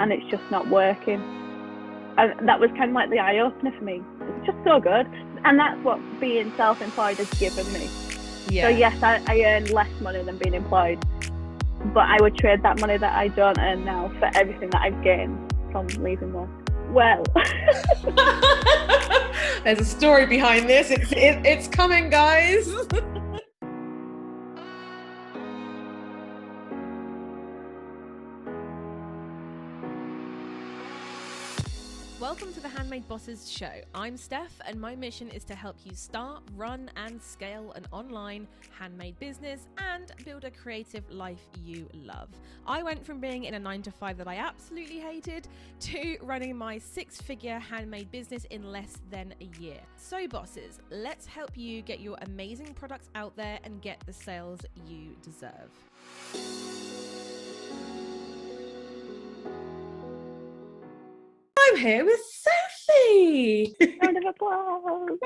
and it's just not working. And that was kind of like the eye-opener for me. It's just so good. And that's what being self-employed has given me. Yeah. So yes, I earn less money than being employed, but I would trade that money that I don't earn now for everything that I've gained from leaving work. Well, there's a story behind this. It's coming, guys. Welcome to the Handmade Bosses show. I'm Steph, and my mission is to help you start, run, and scale an online handmade business and build a creative life you love. I went from being in a 9-to-5 that I absolutely hated to running my 6-figure handmade business in less than a year. So bosses, let's help you get your amazing products out there and get the sales you deserve. I'm here with Sophie. round of applause.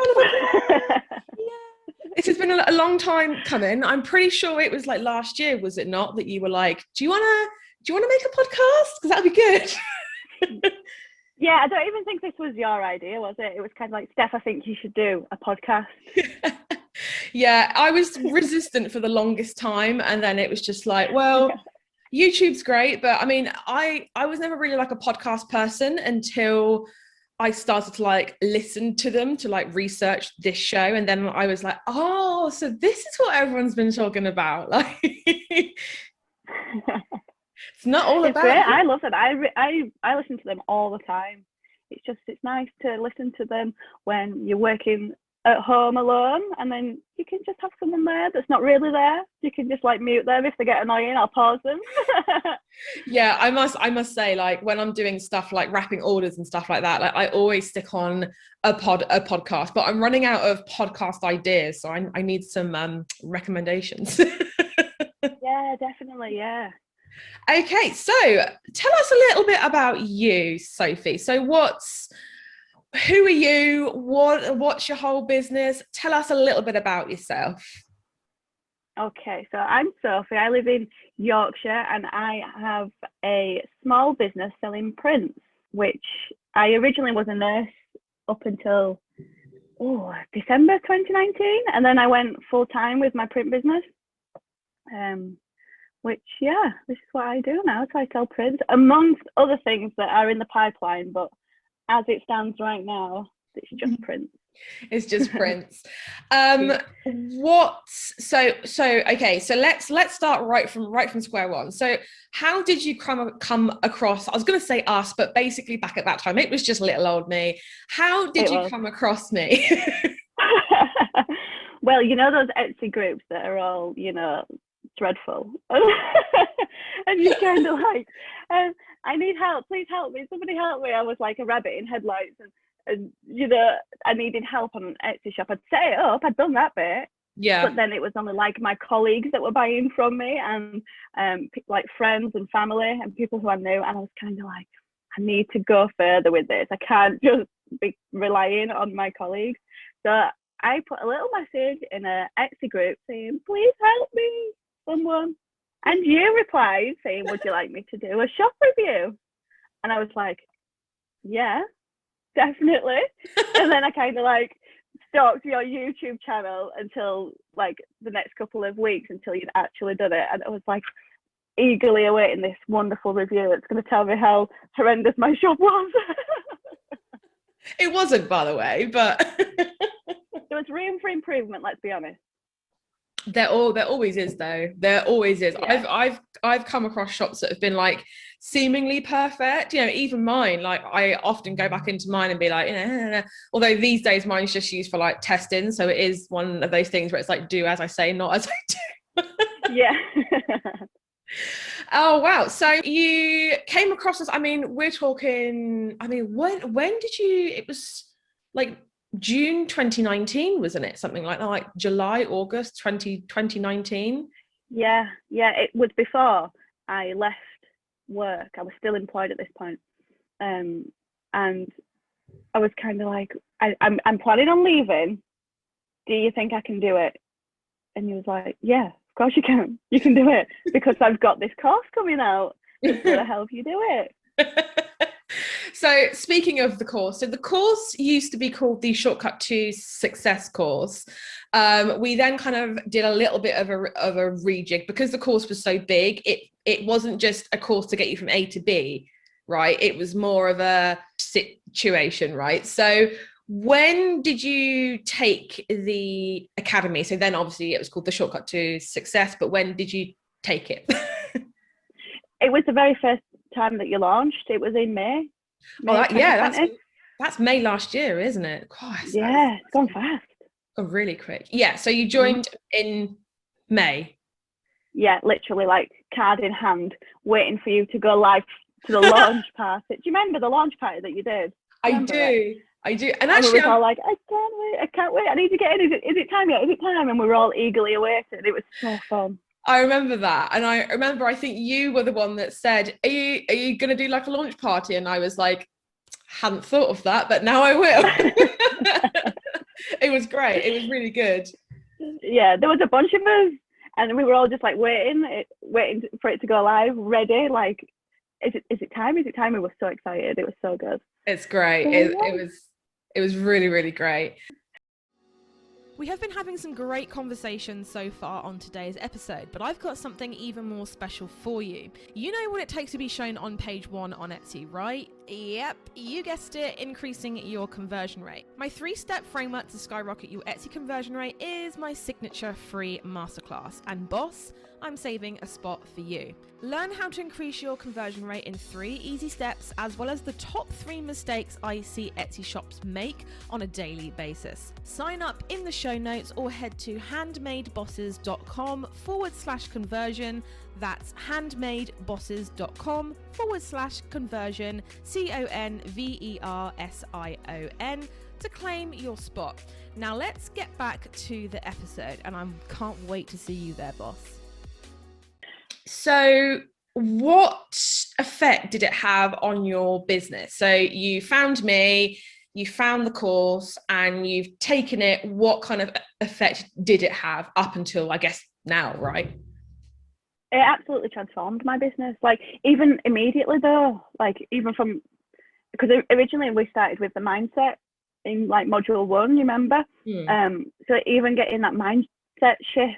Yeah. This has been a long time coming. I'm pretty sure it was like last year, was it not, that you were like, do you want to make a podcast? Because that'd be good. Yeah, I don't even think this was your idea, was it? It was kind of like, Steph, I think you should do a podcast. Yeah, I was resistant for the longest time, and then it was just like, well, YouTube's great, but I mean, I was never really like a podcast person until I started to like listen to them, to like research this show, and then I was like, oh, so this is what everyone's been talking about. Like, it's not all it's about. Great. I love it. I listen to them all the time. It's nice to listen to them when you're working at home alone, and then you can just have someone there that's not really there. You can just like mute them. If they get annoying, I'll pause them. Yeah, I must say, like, when I'm doing stuff like wrapping orders and stuff like that, like I always stick on a podcast, but I'm running out of podcast ideas, so I need some recommendations. Yeah, definitely. Yeah. Okay, so tell us a little bit about you, Sophie. So who are you? What's your whole business? Tell us a little bit about yourself. Okay, so I'm Sophie. I live in Yorkshire, and I have a small business selling prints, which I originally was a nurse up until December 2019, and then I went full-time with my print business. Which, yeah, this is what I do now. So I sell prints, amongst other things that are in the pipeline, but as it stands right now, it's just prints. It's just prints. Okay, so let's start right from square one. So how did you come across, I was going to say us, but basically back at that time it was just little old me. How did you come across me? Well, you know those Etsy groups that are all, dreadful, and you're kind of like, I need help, please help me, somebody help me. I was like a rabbit in headlights, and I needed help on an Etsy shop. I'd set it up, I'd done that bit, but then it was only like my colleagues that were buying from me, and like friends and family and people who I knew, and I was kind of like, I need to go further with this. I can't just be relying on my colleagues. So I put a little message in an Etsy group saying, please help me, someone. And you replied saying, would you like me to do a shop review? And I was like, yeah, definitely. And then I kind of like stalked your YouTube channel until like the next couple of weeks until you'd actually done it. And I was like eagerly awaiting this wonderful review. It's going to tell me how horrendous my shop was. It wasn't, by the way, but there was room for improvement, let's be honest. There always is, though. There always is. Yeah. I've come across shops that have been like seemingly perfect. Even mine. Like I often go back into mine and be like, although these days mine's just used for like testing, so it is one of those things where it's like do as I say, not as I do. Yeah. Oh wow! So you came across this. I mean, we're talking. I mean, when did you? It was like June 2019, wasn't it? Something like that, like July, August 2019. Yeah, it was before I left work. I was still employed at this point, and I was kind of like, I'm planning on leaving. Do you think I can do it? And he was like, yeah, of course you can. You can do it because I've got this course coming out that's going to help you do it. So speaking of the course, so the course used to be called the Shortcut to Success course. We then kind of did a little bit of a rejig because the course was so big. It wasn't just a course to get you from A to B, right? It was more of a situation, right? So when did you take the academy? So then obviously it was called the Shortcut to Success, but when did you take it? It was the very first time that you launched. It was in May. That's May last year, isn't it? Gosh, it's gone fast. Oh, really quick. Yeah, so you joined in May. Yeah, literally like card in hand, waiting for you to go live to the launch party. Do you remember the launch party that you did? I do. And actually, we were all like, I can't wait. I need to get in. Is it time yet? Is it time? And we were all eagerly awaiting. It was so fun. I remember that. And I remember, I think you were the one that said, are you going to do like a launch party? And I was like, hadn't thought of that, but now I will. It was great. It was really good. Yeah, there was a bunch of us and we were all just like waiting for it to go live, ready. Like, is it time? Is it time? We were so excited. It was so good. It's great. It was really, really great. We have been having some great conversations so far on today's episode, but I've got something even more special for you. You know what it takes to be shown on page 1 on Etsy, right? Yep, you guessed it, increasing your conversion rate. My 3-step framework to skyrocket your Etsy conversion rate is my signature free masterclass. And boss, I'm saving a spot for you. Learn how to increase your conversion rate in 3 easy steps, as well as the top 3 mistakes I see Etsy shops make on a daily basis. Sign up in the show notes or head to handmadebosses.com/conversion. That's handmadebosses.com/conversion, CONVERSION, to claim your spot. Now let's get back to the episode, and I can't wait to see you there, boss. So what effect did it have on your business? So you found me, you found the course, and you've taken it. What kind of effect did it have up until, I guess, now, right? It absolutely transformed my business. Like, even immediately though, like even from, because originally we started with the mindset in like module 1, you remember? So even getting that mindset shift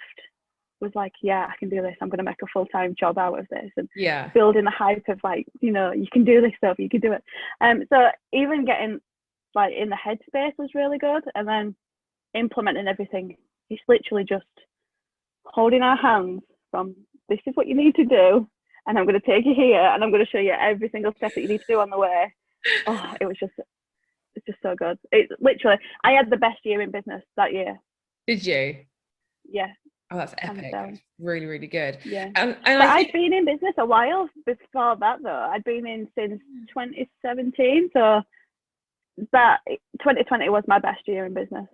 was like, yeah, I can do this. I'm going to make a full-time job out of this, and building the hype of like, you know, you can do this stuff, you can do it. So even getting like in the headspace was really good, and then implementing everything. It's literally just holding our hands from, this is what you need to do, and I'm going to take you here, and I'm going to show you every single step that you need to do on the way. Oh, it's just so good. It literally, I had the best year in business that year. Did you? Yeah. Oh, that's epic. Really, really good. Yeah. And I'd been in business a while before that though. I'd been in since 2017. So that 2020 was my best year in business.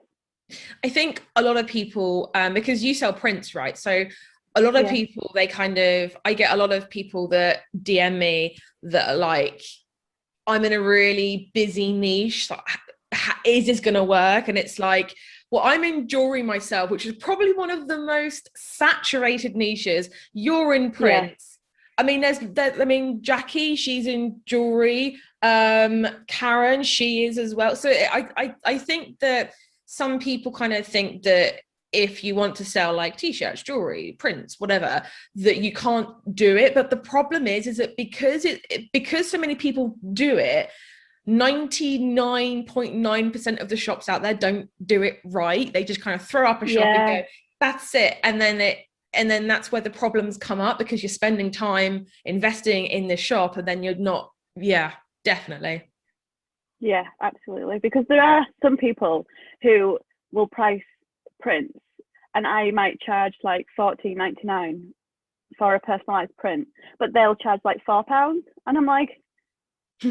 I think a lot of people, because you sell prints, right? So a lot of people, I get a lot of people that DM me that are like, I'm in a really busy niche. Is this going to work? And it's like, well, I'm in jewelry myself, which is probably one of the most saturated niches. You're in prints. I mean, Jackie, she's in jewelry. Karen, she is as well. So I think that some people kind of think that if you want to sell like t-shirts, jewelry, prints, whatever, that you can't do it. But the problem is that because so many people do it, 99.9% of the shops out there don't do it right. They just kind of throw up a shop and go, that's it. And then that's where the problems come up, because you're spending time investing in the shop and then you're not. Yeah, definitely. Yeah, absolutely. Because there are some people who will price prints, and I might charge like $14.99 for a personalized print, but they'll charge like £4. And I'm like,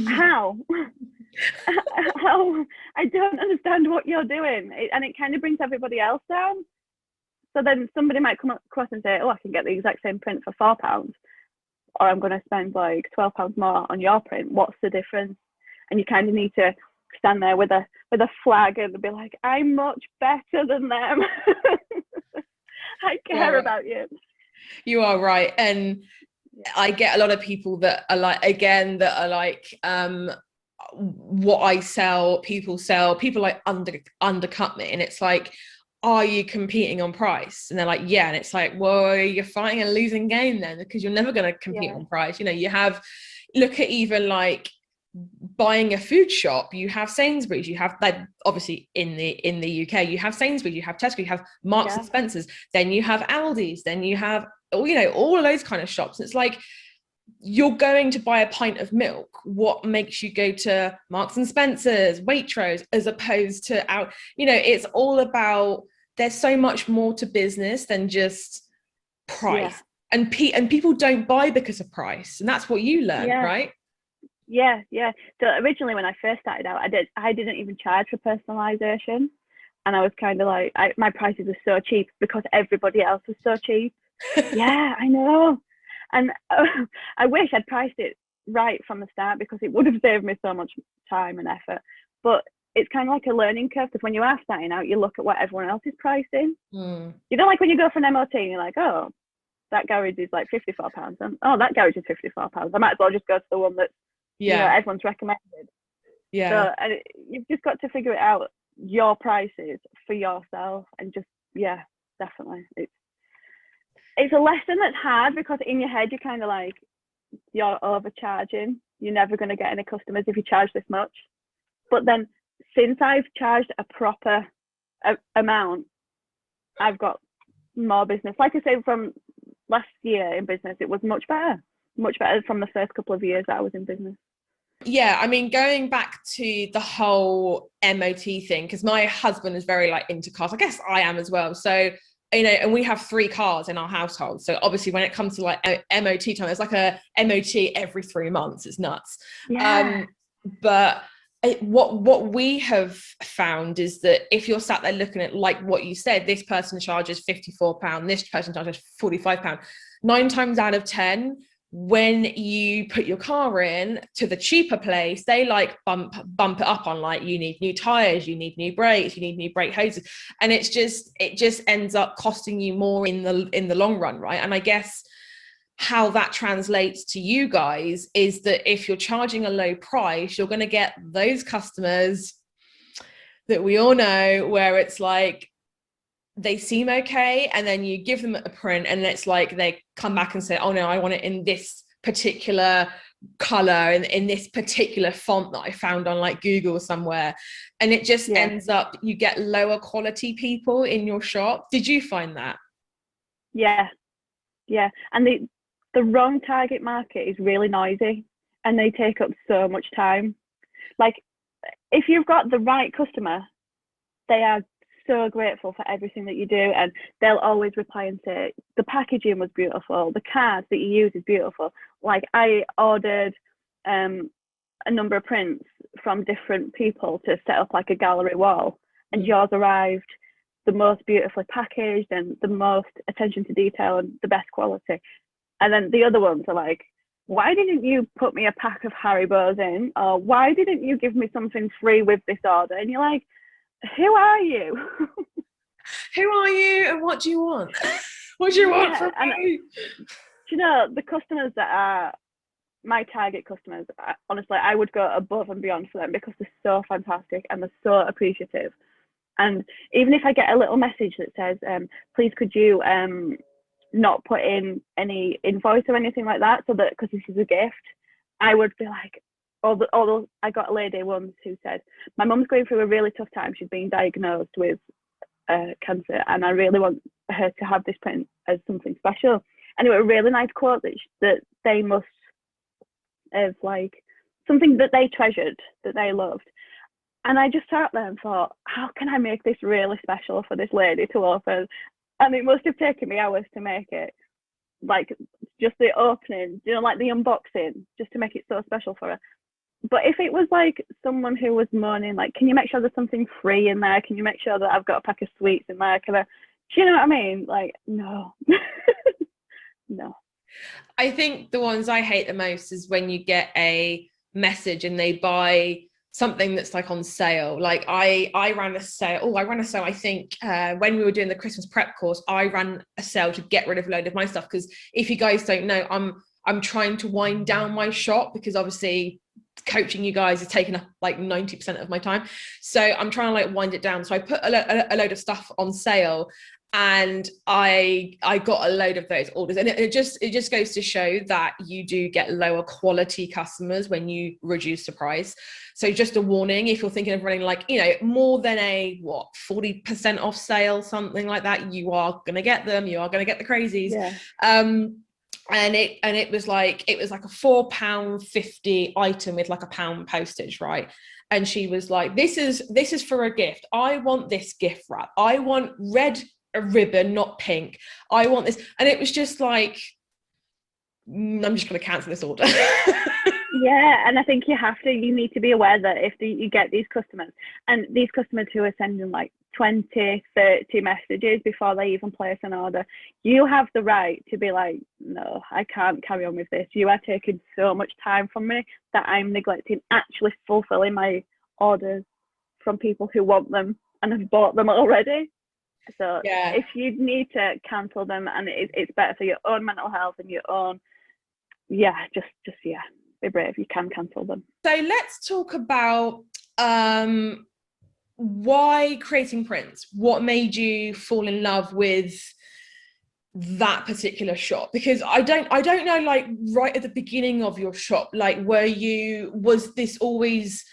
how? How? I don't understand what you're doing. And it kind of brings everybody else down. So then somebody might come across and say, oh, I can get the exact same print for £4, or I'm going to spend like £12 more on your print. What's the difference? And you kind of need to stand there with a flag and be like, I'm much better than them. I care about you. You are right. And I get a lot of people that are like, again, that are like, what I sell, people like undercut me. And it's like, are you competing on price? And they're like, yeah. And it's like, well, you're fighting a losing game then, because you're never going to compete on price. You know, you have, look at even like buying a food shop, you have Sainsbury's, you have, like, obviously in the UK, you have Sainsbury's, you have Tesco, you have Marks and Spencer's, then you have Aldi's, then you have, you know, all of those kind of shops. It's like, you're going to buy a pint of milk. What makes you go to Marks and Spencer's, Waitrose, as opposed to out, you know, it's all about, there's so much more to business than just price. And people don't buy because of price. And that's what you learn, right? Yeah. So originally when I first started out, I didn't even charge for personalization. And I was kind of like, my prices were so cheap because everybody else was so cheap. Yeah, I know. And I wish I'd priced it right from the start, because it would have saved me so much time and effort. But it's kind of like a learning curve, because when you are starting out, you look at what everyone else is pricing. You know, like when you go for an MOT and you're like, oh, that garage is like £54. And oh, that garage is £54. I might as well just go to the one that's, you know, everyone's recommended. So you've just got to figure it out, your prices for yourself, and just, definitely. It's a lesson that's hard, because in your head, you're kind of like, you're overcharging. You're never going to get any customers if you charge this much. But then since I've charged a proper amount, I've got more business. Like I say, from last year in business, it was much better from the first couple of years that I was in business. Yeah, I mean, going back to the whole MOT thing, because my husband is very like into cars. I guess I am as well. So, you know, and we have 3 cars in our household. So obviously when it comes to like MOT time, it's like a MOT every 3 months. It's nuts. But what we have found is that if you're sat there looking at, like what you said, this person charges £54, this person charges £45, 9 times out of 10, when you put your car in to the cheaper place, they like bump it up on, like, you need new tires, you need new brakes, you need new brake hoses, and it just ends up costing you more in the long run, right? And I guess how that translates to you guys is that if you're charging a low price, you're going to get those customers that we all know, where it's like, they seem okay, and then you give them a print and it's like they come back and say, oh no, I want it in this particular color and in this particular font that I found on like Google somewhere, and it just ends up, you get lower quality people in your shop. Did you find that? Yeah, and the wrong target market is really noisy, and they take up so much time. Like, if you've got the right customer, they are so grateful for everything that you do, and they'll always reply and say the packaging was beautiful, the card that you use is beautiful. Like, I ordered a number of prints from different people to set up like a gallery wall, and yours arrived the most beautifully packaged and the most attention to detail and the best quality. And then the other ones are like, why didn't you put me a pack of Haribos in, or why didn't you give me something free with this order? And you're like, who are you? Who are you, and what do you want? What do you want from me? You know, the customers that are my target customers, honestly, I would go above and beyond for them, because they're so fantastic and they're so appreciative. And even if I get a little message that says, please could you not put in any invoice or anything like that, so that, because this is a gift, I would be like, although I got a lady once who said, my mum's going through a really tough time. She's been diagnosed with cancer, and I really want her to have this print as something special. And it was a really nice quote that they must have, like, something that they treasured, that they loved. And I just sat there and thought, how can I make this really special for this lady to open? And it must have taken me hours to make it. Like, just the opening, you know, like the unboxing, just to make it so special for her. But if it was like someone who was moaning, like, can you make sure there's something free in there? Can you make sure that I've got a pack of sweets in there? Do you know what I mean? Like, no. No. I think the ones I hate the most is when you get a message and they buy something that's like on sale. Like I ran a sale. I think when we were doing the Christmas prep course, I ran a sale to get rid of a load of my stuff. Because if you guys don't know, I'm trying to wind down my shop, because obviously coaching you guys is taking up like 90% of my time. So I'm trying to like wind it down. So I put a load of stuff on sale, and I got a load of those orders, and it just goes to show that you do get lower quality customers when you reduce the price. So just a warning, if you're thinking of running like, you know, more than a 40% off sale, something like that, you are going to get them, you are going to get the crazies. Yeah. And it was like a £4.50 item with like £1 postage, right? And she was like, this is for a gift. I want this gift wrap. I want red a ribbon, not pink. I want this. And it was just like, I'm just going to cancel this order. Yeah, and I think you need to be aware that if you get these customers, and these customers who are sending like 20, 30 messages before they even place an order, you have the right to be like, no, I can't carry on with this. You are taking so much time from me that I'm neglecting actually fulfilling my orders from people who want them and have bought them already. So yeah, if you need to cancel them, and it's better for your own mental health and your own, just be brave. You can cancel them. so let's talk about why creating prints. What made you fall in love with that particular shop? Because I don't know, like right at the beginning of your shop, like was this always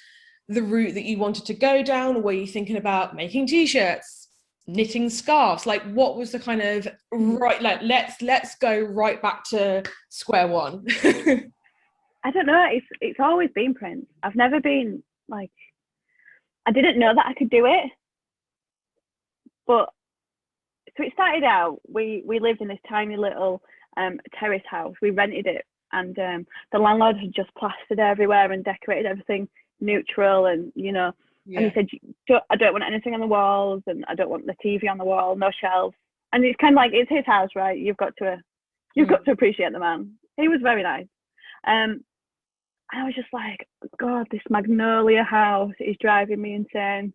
the route that you wanted to go down, or were you thinking about making t-shirts, knitting scarves? Like what was the kind of right, like let's go right back to square one? I don't know, it's always been prints. I've never been like, I didn't know that I could do it. But so it started out, we lived in this tiny little terrace house. We rented it, and the landlord had just plastered everywhere and decorated everything neutral, and and he said, I don't want anything on the walls, and I don't want the TV on the wall, no shelves. And it's kind of like, it's his house, right? You've got to appreciate the man. He was very nice. And I was just like, God, this magnolia house is driving me insane.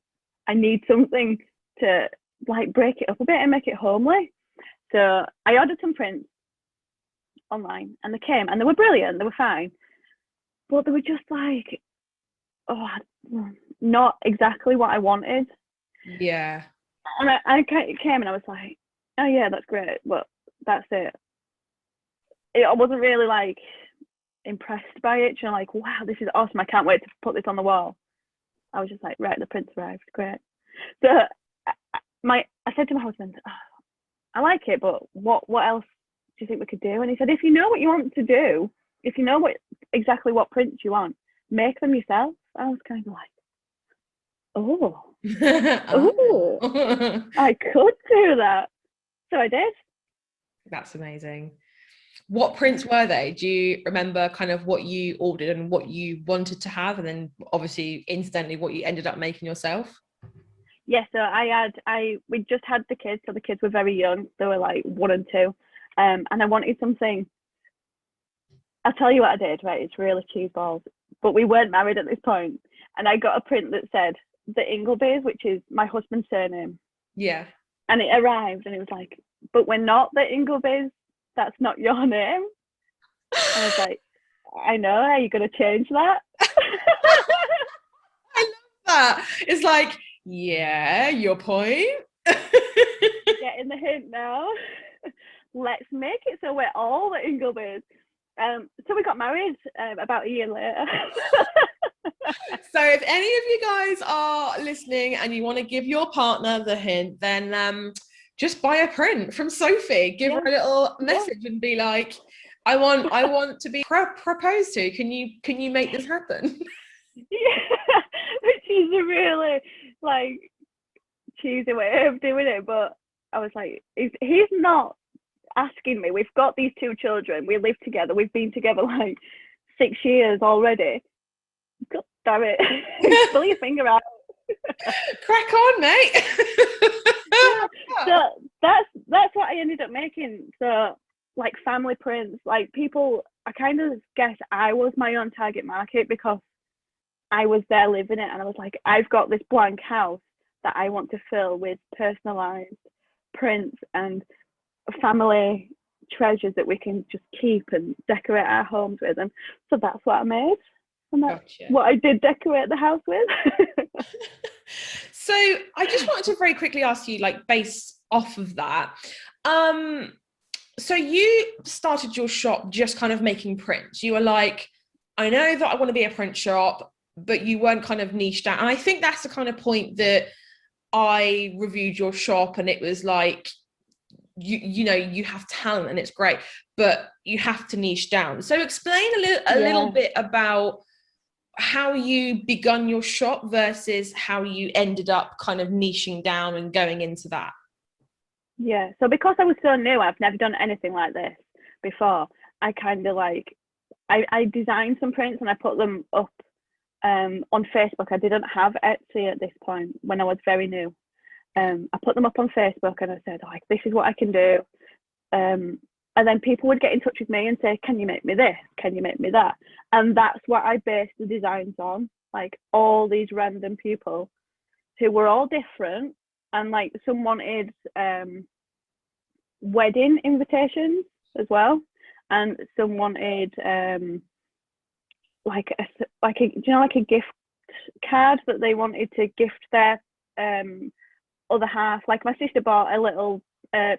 I need something to like break it up a bit and make it homely. So I ordered some prints online, and they came, and they were brilliant, they were fine, but they were just like, not exactly what I wanted. Yeah. And I came, and I was like, oh yeah, that's great, but that's it. I wasn't really like impressed by it, like, wow, this is awesome, I can't wait to put this on the wall. I was just like, right, the prints arrived, great. So I said to my husband, I like it, but what else do you think we could do? And he said, if you know what you want to do, if you know exactly what prints you want, make them yourself. I was kind of like, I could do that. So I did. That's amazing. What prints were they? Do you remember kind of what you ordered and what you wanted to have, and then obviously incidentally what you ended up making yourself? Yeah, so we just had the kids, so the kids were very young. They were like 1 and 2. And I wanted something. I'll tell you what I did, right? It's really cheeseballs. But we weren't married at this point. And I got a print that said the Ingleby's, which is my husband's surname. Yeah. And it arrived, and it was like, but we're not the Ingleby's. That's not your name. And I was like, I know, are you going to change that? I love that. It's like, yeah, your point. Getting the hint now. Let's make it so we're all the Ingleby's. So we got married about a year later. So if any of you guys are listening and you want to give your partner the hint, then just buy a print from Sophie. Give her a little message and be like, I want to be proposed to. Can you make this happen? Yeah, which is a really like cheesy way of doing it, but I was like, he's not asking me. We've got these 2 children. We live together. We've been together like 6 years already. God damn it! Pull your finger out. Crack on, mate. Yeah, so that's what I ended up making. So like family prints, like people, I kind of guess I was my own target market because I was there living it, and I was like, I've got this blank house that I want to fill with personalized prints and family treasures that we can just keep and decorate our homes with. And so that's what I made. And that's what I did decorate the house with. So I just wanted to very quickly ask you, like, based off of that, so you started your shop just kind of making prints. You were like, I know that I want to be a print shop, but you weren't kind of niched out. And I think that's the kind of point that I reviewed your shop, and it was like, you know, you have talent and it's great, but you have to niche down. So explain a little bit about how you begun your shop versus how you ended up kind of niching down and going into that. Yeah, so because I was so new, I've never done anything like this before. I kind of like, I designed some prints and I put them up on Facebook. I didn't have Etsy at this point when I was very new. I put them up on Facebook and I said, like, this is what I can do. And then people would get in touch with me and say, can you make me this? Can you make me that? And that's what I based the designs on, like all these random people who were all different. And like some wanted wedding invitations as well. And some wanted like a gift card that they wanted to gift their other half. Like my sister bought a little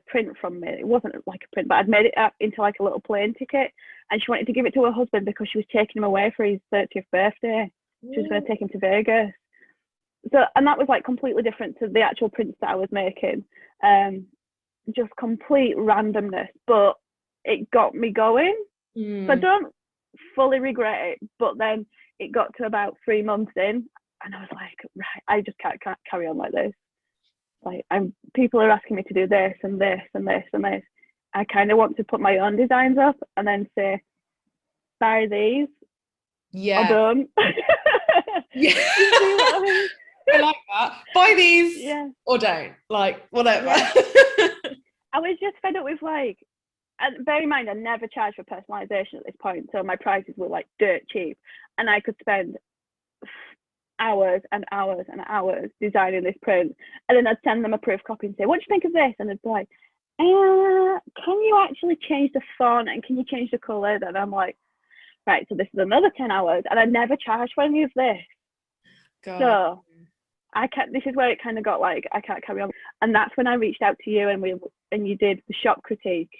print from me. It wasn't like a print, but I'd made it up into like a little plane ticket, and she wanted to give it to her husband because she was taking him away for his 30th birthday. She was going to take him to Vegas. So, and that was like completely different to the actual prints that I was making. Just complete randomness, but it got me going. So I don't fully regret it, but then it got to about 3 months in and I was like, right, I just can't carry on like this. Like, people are asking me to do this and this and this and this. I kind of want to put my own designs up and then say, buy these. Yeah. Or don't. Yeah. I like that. Buy these or don't. Like, whatever. Yeah. I was just fed up with like, and bear in mind, I never charged for personalization at this point. So my prices were like dirt cheap. And I could spend hours and hours and hours designing this print. And then I'd send them a proof copy and say, what do you think of this? And they'd be like, can you actually change the font and can you change the colours? And I'm like, right, so this is another 10 hours. And I never charged for any of this. God. So this is where it kind of got like, I can't carry on. And that's when I reached out to you and you did the shop critique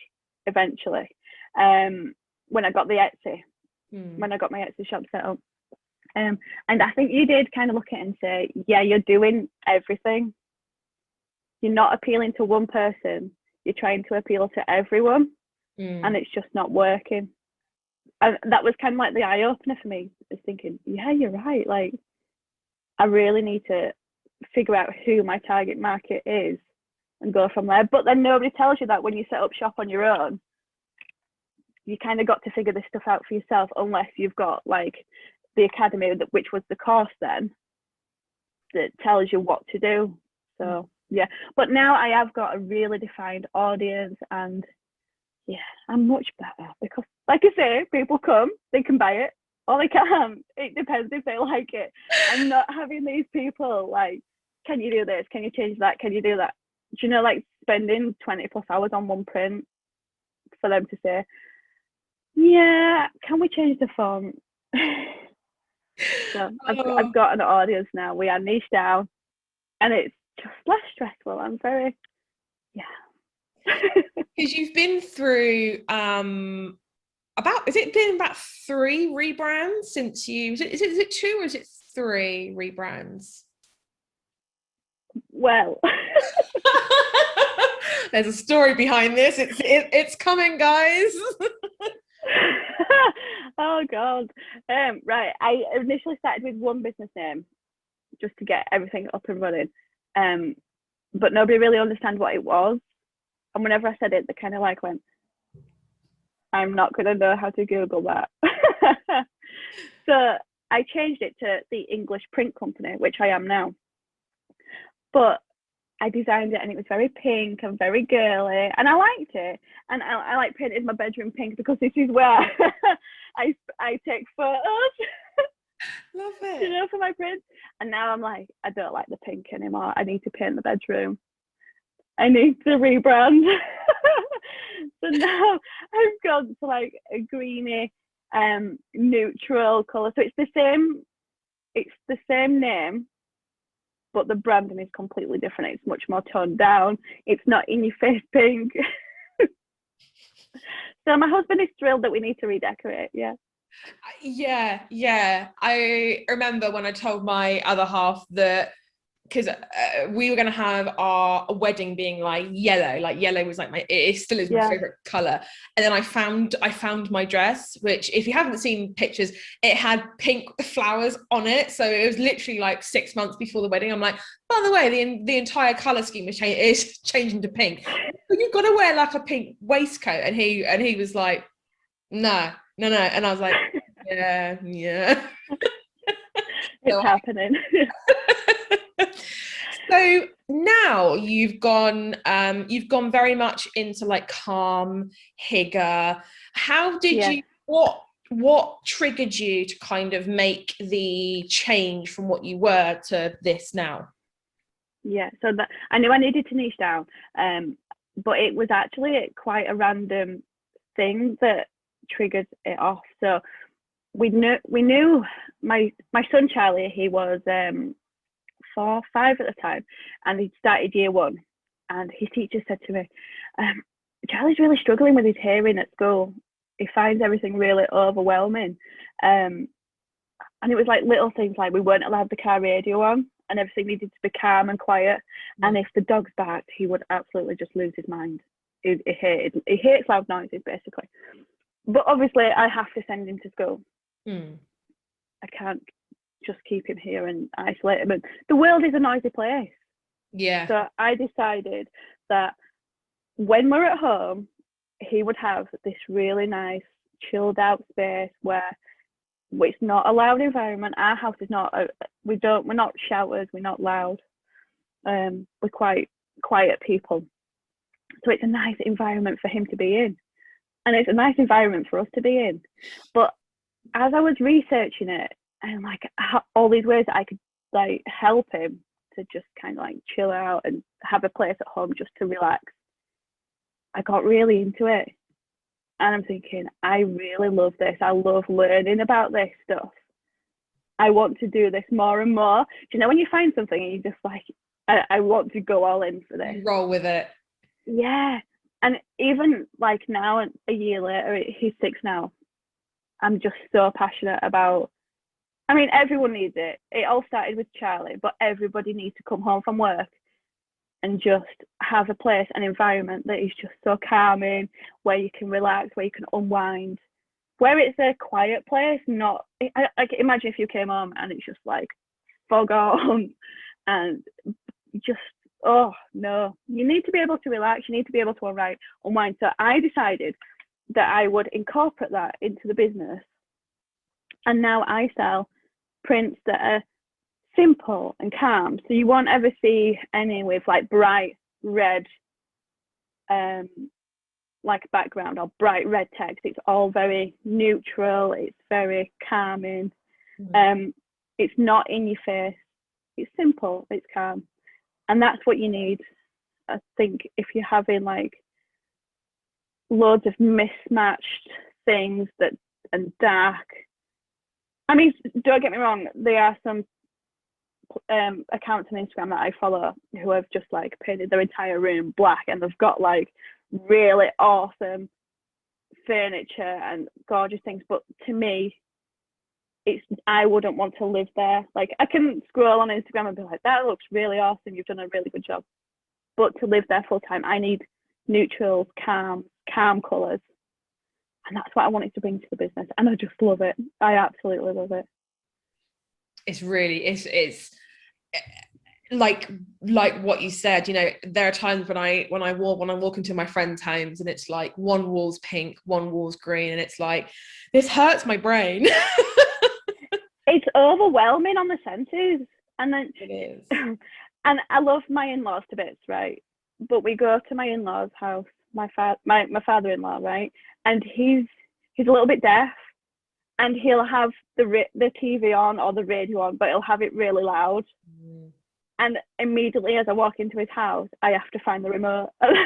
eventually. When I got the Etsy, when I got my Etsy shop set up. And I think you did kind of look at it and say, yeah, you're doing everything. You're not appealing to one person. You're trying to appeal to everyone. And it's just not working. And that was kind of like the eye opener for me. I was thinking, yeah, you're right. Like, I really need to figure out who my target market is and go from there. But then nobody tells you that when you set up shop on your own. You kind of got to figure this stuff out for yourself, unless you've got like the academy, which was the course then, that tells you what to do. So yeah, but now I have got a really defined audience, and yeah, I'm much better because, like I say, people come, they can buy it or they can't. It depends if they like it. I'm not having these people like, can you do this? Can you change that? Can you do that? Do you know, like spending 20 plus hours on one print for them to say, yeah, can we change the font? So I've got an audience now. We are niche down and it's just less stressful. I'm very, because you've been through has it been about 3 rebrands since is it 2 or is it 3 rebrands? Well, there's a story behind this. It's coming, guys. Oh god. Right, I initially started with one business name just to get everything up and running, but nobody really understood what it was, and whenever I said it, they kind of like went, I'm not gonna know how to Google that. So I changed it to the English Print Company, which I am now, but I designed it and it was very pink and very girly, and I liked it, and I like painted my bedroom pink because this is where I take photos. Love it. You know, for my prints. And now I'm like, I don't like the pink anymore. I need to paint the bedroom. I need to rebrand. So now I've gone to like a greeny neutral colour. So it's the same name, but the branding is completely different. It's much more toned down. It's not in your face pink. So my husband is thrilled that we need to redecorate. Yeah. I remember when I told my other half that, because we were going to have our wedding being like yellow was like it still is my favorite color. And then I found my dress, which if you haven't seen pictures, it had pink flowers on it. So it was literally like 6 months before the wedding. I'm like, by the way, the entire color scheme is changing to pink. But you've got to wear like a pink waistcoat. And he was like, no. And I was like, yeah. It's happening. So now you've gone very much into like calm, hygge. How did you, what triggered you to kind of make the change from what you were to this now? Yeah, so that I knew I needed to niche down, but it was actually quite a random thing that triggered it off. So we knew my son Charlie, he was 4, 5 at the time, and he'd started year 1, and his teacher said to me, Charlie's really struggling with his hearing at school. He finds everything really overwhelming. And it was like little things like we weren't allowed the car radio on, and everything needed to be calm and quiet. And if the dogs barked, he would absolutely just lose his mind. He hates loud noises, basically. But obviously I have to send him to school. I can't just keep him here and isolate him. And the world is a noisy place. Yeah. So I decided that when we're at home, he would have this really nice chilled out space where it's not a loud environment. Our house is not we're not shouters, we're not loud. We're quite quiet people. So it's a nice environment for him to be in. And it's a nice environment for us to be in. But as I was researching it, and like all these ways that I could like help him to just kind of like chill out and have a place at home just to relax, I got really into it. And I'm thinking, I really love this. I love learning about this stuff. I want to do this more and more. Do you know when you find something and you just like, I want to go all in for this. Roll with it. Yeah. And even like now, a year later, he's 6 now, I'm just so passionate about, I mean, everyone needs it. It all started with Charlie, but everybody needs to come home from work and just have a place, an environment that is just so calming, where you can relax, where you can unwind, where it's a quiet place. Not like, imagine if you came home and it's just like fog on and just, oh no, you need to be able to relax, you need to be able to unwind. So I decided that I would incorporate that into the business, and now I sell prints that are simple and calm. So you won't ever see any with like bright red like background or bright red text. It's all very neutral, it's very calming. It's not in your face, it's simple, it's calm. And that's what you need, I think, if you're having like loads of mismatched things and dark. I mean, don't get me wrong, there are some accounts on Instagram that I follow who have just like painted their entire room black, and they've got like really awesome furniture and gorgeous things. But to me, I wouldn't want to live there. Like, I can scroll on Instagram and be like, that looks really awesome, you've done a really good job. But to live there full time, I need neutrals, calm colours. And that's what I wanted to bring to the business. And I just love it. I absolutely love it. It's really, it's like what you said, you know, there are times when I walk into my friends' homes and it's like one wall's pink, one wall's green, and it's like, this hurts my brain. It's overwhelming on the senses. And then it is. And I love my in-laws to bits, right? But we go to my in-laws' house, my father-in-law, right? And he's a little bit deaf, and he'll have the TV on or the radio on, but he'll have it really loud. And immediately as I walk into his house, I have to find the remote. And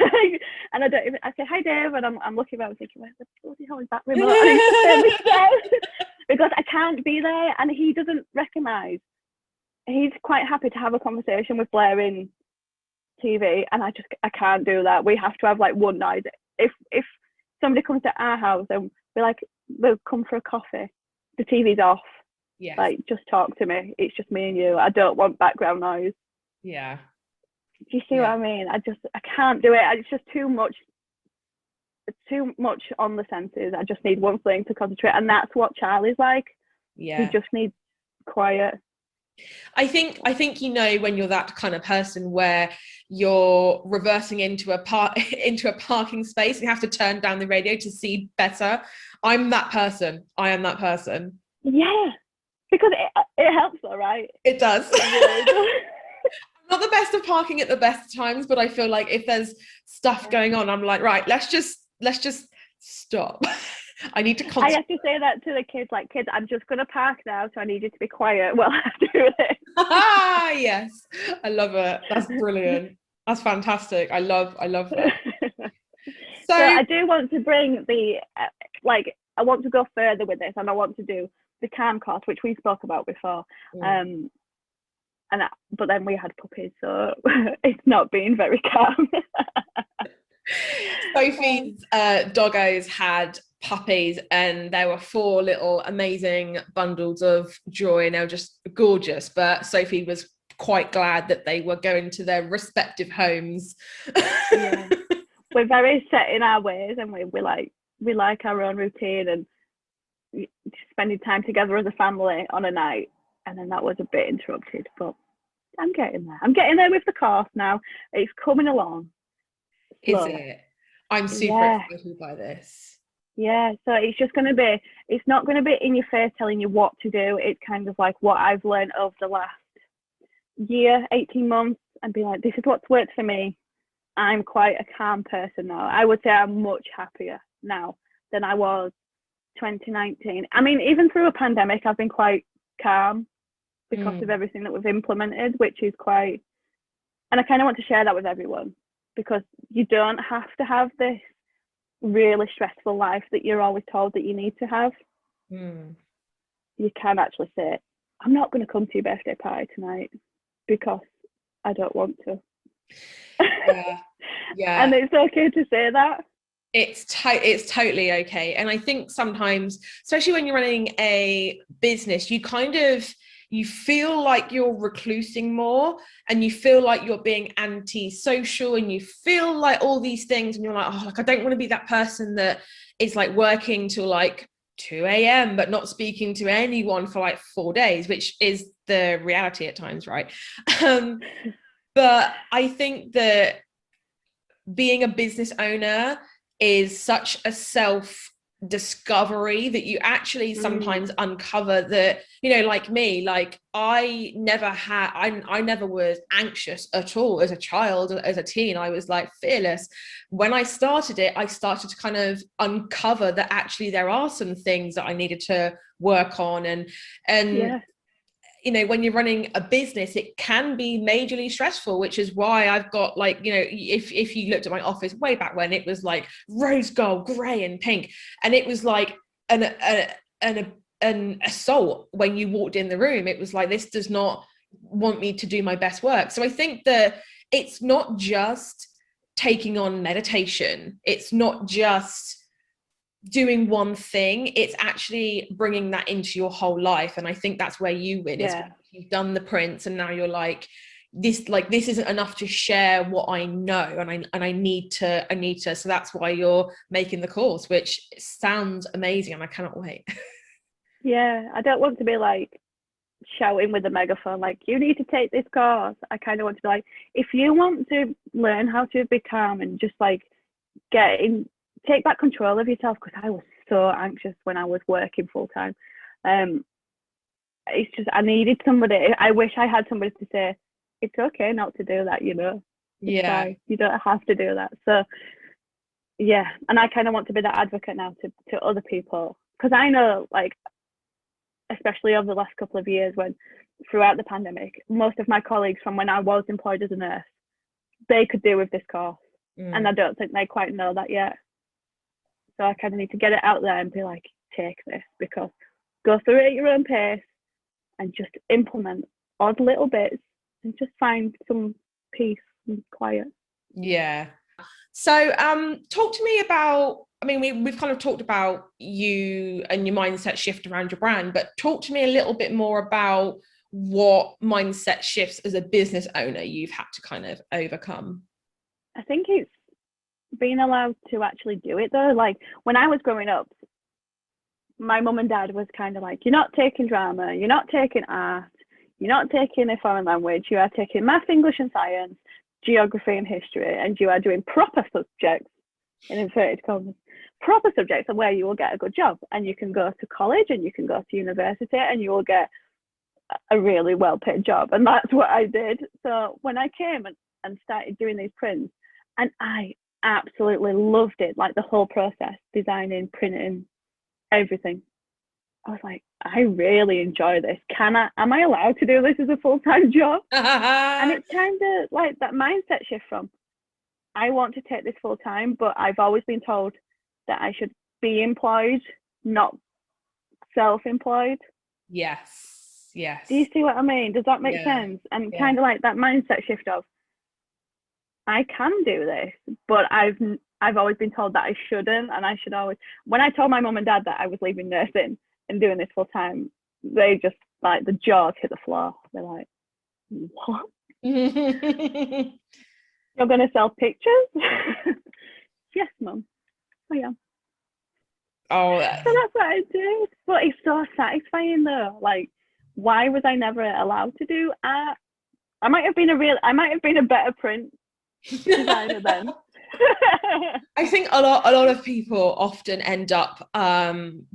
I say, hi, Dave. And I'm looking around thinking, where the bloody hell is that remote? And it's upstairs because I can't be there. And he doesn't recognise. He's quite happy to have a conversation with blaring TV. And I can't do that. We have to have like one night. If somebody comes to our house and we're like, we'll come for a coffee, the TV's off. Yes. Like, just talk to me. It's just me and you. I don't want background noise. Yeah. Do you see what I mean? I can't do it. It's just too much. It's too much on the senses. I just need one thing to concentrate. And that's what Charlie's like. Yeah. He just needs quiet. I think when you're that kind of person where you're reversing into a parking space, you have to turn down the radio to see better. I'm that person. I am that person. Yeah. Because it helps though, right? It does. I'm not the best of parking at the best times, but I feel like if there's stuff going on, I'm like, right, let's just stop. I need to concentrate. I have to say that to the kids, like, kids, I'm just going to park now, so I need you to be quiet while I do this. Yes, I love it. That's brilliant. That's fantastic. I love that. So I do want to bring I want to go further with this, and I want to do the calm course, which we spoke about before. But then we had puppies, so it's not been very calm. Sophie's doggos had puppies, and there were 4 little amazing bundles of joy, and they were just gorgeous. But Sophie was quite glad that they were going to their respective homes. Yeah. We're very set in our ways, and we like our own routine and spending time together as a family on a night. And then that was a bit interrupted, but I'm getting there. I'm getting there with the course now. It's coming along. Slowly. Is it? I'm super excited by this. Yeah, so it's not going to be in your face telling you what to do. It's kind of like what I've learned over the last year, 18 months, and be like, this is what's worked for me. I'm quite a calm person now. I would say I'm much happier now than I was 2019. I mean, even through a pandemic, I've been quite calm because of everything that we've implemented, which is quite, and I kind of want to share that with everyone, because you don't have to have this really stressful life that you're always told that you need to have. You can actually say, I'm not going to come to your birthday party tonight because I don't want to. Yeah. And it's okay to say that. It's totally okay. And I think sometimes, especially when you're running a business, you feel like you're reclusing more, and you feel like you're being anti-social, and you feel like all these things, and you're like, oh, like, I don't want to be that person that is like working till like 2 a.m. but not speaking to anyone for like 4 days, which is the reality at times, right? But I think that being a business owner is such a self-discovery that you actually sometimes uncover that, like me, like I never was anxious at all as a child. As a teen, I was like fearless. When I started it, I started to kind of uncover that actually there are some things that I needed to work on, and when you're running a business, it can be majorly stressful, which is why I've got like, if you looked at my office way back when, it was like rose gold, gray and pink. And it was like an assault when you walked in the room. It was like, this does not want me to do my best work. So I think that it's not just taking on meditation. It's not just doing one thing, it's actually bringing that into your whole life. And I think that's where you win. Is you've done the prints, and now you're like, this isn't enough to share what I know, and I need to. So that's why you're making the course, which sounds amazing, and I cannot wait. I don't want to be like shouting with a megaphone like, you need to take this course. I kind of want to be like, if you want to learn how to be calm and just like take back control of yourself, because I was so anxious when I was working full time. It's just, I needed somebody. I wish I had somebody to say, it's okay not to do that, It's fine. You don't have to do that. So and I kind of want to be that advocate now to other people, because I know, like, especially over the last couple of years, when throughout the pandemic, most of my colleagues from when I was employed as a nurse, they could do with this course. And I don't think they quite know that yet. So I kind of need to get it out there and be like, take this, because go through it at your own pace and just implement odd little bits and just find some peace and quiet. Yeah. So talk to me about, I mean, we've kind of talked about you and your mindset shift around your brand, but talk to me a little bit more about what mindset shifts as a business owner you've had to kind of overcome. I think it's being allowed to actually do it though. Like when I was growing up, my mum and dad was kind of like, you're not taking drama, you're not taking art, you're not taking a foreign language, you are taking math, English and science, geography and history, and you are doing proper subjects, in inverted commas. Proper subjects are where you will get a good job, and you can go to college and you can go to university and you will get a really well paid job. And that's what I did. So when I came and started doing these prints, and I absolutely loved it, like the whole process, designing, printing, everything. I was like, I really enjoy this. Am I allowed to do this as a full-time job? And it's kind of like that mindset shift from, I want to take this full-time, but I've always been told that I should be employed, not self-employed. Yes. Do you see what I mean? Does that make sense? And kind of like that mindset shift of, I can do this, but I've always been told that I shouldn't, and I should always. When I told my mum and dad that I was leaving nursing and doing this full time, they just like the jaws hit the floor. They're like, "What? You're gonna sell pictures?" Yes, mum. I am. Oh, so that's what I do. But it's so satisfying though. Like, why was I never allowed to do art? I might have been a better print designer then. I think a lot of people often end up